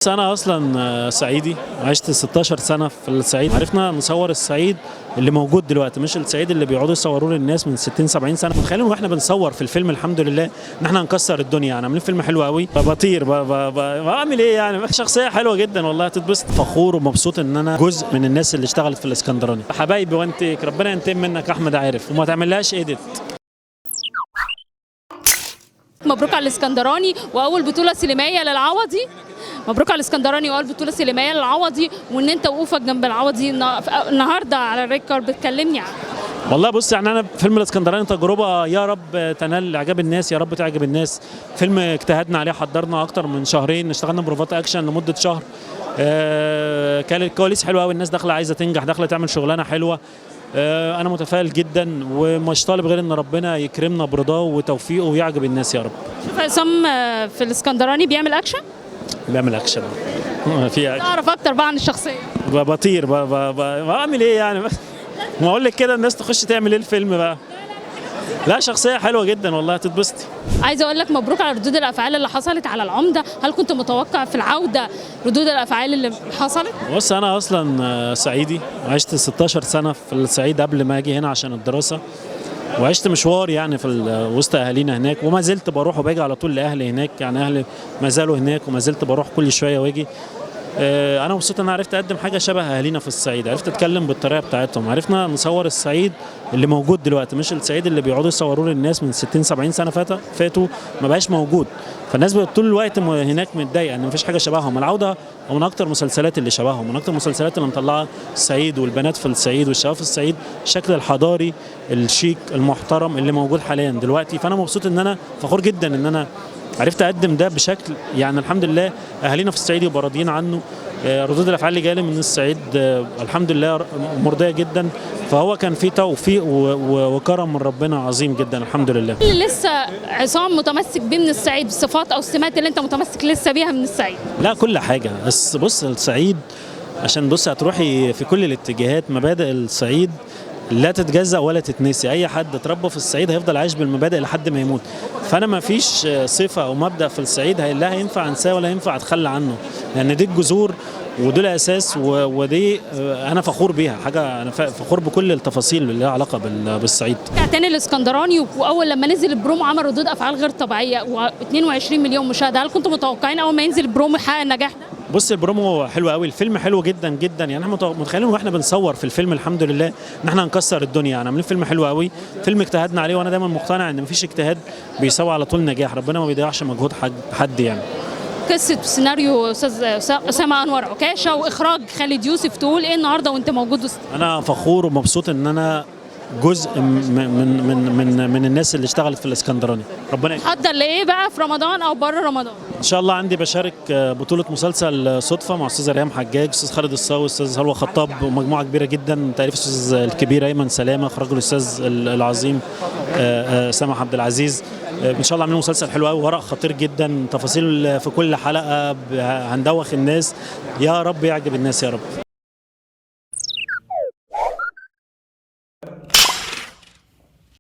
بس أنا أصلا صعيدي وعشت 16 سنة في الصعيد. عرفنا نصور الصعيد اللي موجود دلوقتي، مش الصعيد اللي بيقعدوا يصوروه للناس من 60 70 سنة. متخيلين واحنا بنصور في الفيلم الحمد لله ان احنا هنكسر الدنيا، يعني عاملين فيلم حلو قوي. بطير بعمل ايه يعني، شخصية حلوة جدا والله، تتبسط. فخور ومبسوط ان انا جزء من الناس اللي اشتغلت في الاسكندراني. حبايبي وانت ربنا ينتقم منك احمد عارف، وما تعملهاش ايديت. مبروك على الاسكندراني واول بطوله سينمائيه للعوضي. مبروك على الاسكندراني واول بطوله سينمائيه للعوضي، وان انت وقوفك جنب العوضي النهارده على الريد كاربت. كلمني عنه. والله بص، يعني انا فيلم الاسكندراني تجربه يا رب تنال اعجاب الناس، يا رب تعجب الناس. فيلم اجتهدنا عليه، حضرنا اكتر من شهرين، اشتغلنا بروفات اكشن لمده شهر. كان الكواليس حلوه قوي، الناس داخله عايزه تنجح، داخله تعمل شغلانه حلوه. انا متفائل جدا ومش طالب غير ان ربنا يكرمنا برضاه وتوفيقه ويعجب الناس يا رب. شوف عصام في الاسكندراني بيعمل اكشن. بيعمل اكشن في أكشن. اعرف اكتر بقى عن الشخصيه. بطير بعمل ايه يعني، ما اقول لك كده الناس تخش تعمل ايه الفيلم بقى. لا شخصيه حلوه جدا والله، تتبسطي. عايزه اقول لك مبروك على ردود الافعال اللي حصلت على العمده. هل كنت متوقع في العوده ردود الافعال اللي حصلت؟ بص انا اصلا صعيدي وعشت 16 سنه في الصعيد قبل ما اجي هنا عشان الدراسه، وعشت مشوار يعني في وسط اهالينا هناك، وما زلت بروح وباجي على طول لاهلي هناك، يعني اهلي ما زالوا هناك وما زلت بروح كل شويه واجي. انا مبسوط ان انا عرفت اقدم حاجه شبه اهالينا في الصعيد، عرفت اتكلم بالطريقه بتاعتهم، عرفنا نصور الصعيد اللي موجود دلوقتي، مش الصعيد اللي بيقعدوا يصوروه للناس من 60 70 سنه فاتوا ما بقاش موجود. فالناس طول الوقت هناك متضايقه ان مفيش حاجه شبههم. العوده ومن اكتر المسلسلات اللي شبههم، من اكتر المسلسلات اللي مطلعه الصعيد والبنات في الصعيد والشباب في الصعيد، الشكل الحضاري الشيك المحترم اللي موجود حاليا دلوقتي. فانا مبسوط ان انا فخور جدا ان انا عرفت اقدم ده بشكل، يعني الحمد لله اهالينا في الصعيد يبقوا راضيين عنه. ردود الافعال اللي جالي من الصعيد الحمد لله مرضيه جدا. فهو كان في توفيق وكرم من ربنا عظيم جدا الحمد لله. اللي لسه عصام متمسك بيه من الصعيد، الصفات او السمات اللي انت متمسك لسه بيها من الصعيد؟ لا كل حاجه، بس بص الصعيد عشان بص هتروحي في كل الاتجاهات. مبادئ الصعيد لا تتجزأ ولا تتنسي، اي حد اتربى في الصعيد هيفضل عايش بالمبادئ لحد ما يموت. فانا ما فيش صفه او مبدأ في الصعيد لا هينفع انساه ولا ينفع اتخلى عنه، لان دي الجذور ودول اساس ودي انا فخور بيها. حاجه انا فخور بكل التفاصيل اللي لها علاقه بالصعيد. تاني الاسكندراني، واول لما نزل البرومو عمل ردود افعال غير طبيعيه و22 مليون مشاهده. هل كنتوا متوقعين اول ما ينزل البرومو يحقق النجاح ده؟ بص البرومو حلو قوي، الفيلم حلو جدا جدا، يعني احنا متخيلين واحنا بنصور في الفيلم الحمد لله ان احنا هنكسر الدنيا، يعني عاملين فيلم حلو قوي، فيلم اجتهدنا عليه، وانا دايما مقتنع ان مفيش اجتهاد بيساوي على طول نجاح، ربنا ما بيضيعش مجهود حد يعني. قصه سيناريو استاذ اسامه انور عكاشه واخراج خالد يوسف، تقول ايه النهارده وانت موجود وسط؟ انا فخور ومبسوط ان انا جزء من الناس اللي اشتغلت في الاسكندراني. ربنا حضر لايه بقى في رمضان او بره رمضان؟ ان شاء الله عندي بشارك بطوله مسلسل صدفه مع استاذ ريهام حجاج، استاذ خالد الصاوي، استاذ هلوى خطاب، ومجموعه كبيره جدا، تاليف استاذ الكبير ايمن سلامه، اخراج الاستاذ العظيم سامح عبد العزيز. ان شاء الله عاملين مسلسل حلو قوي، ورق خطير جدا، تفاصيل في كل حلقه هندوخ الناس، يا رب يعجب الناس يا رب.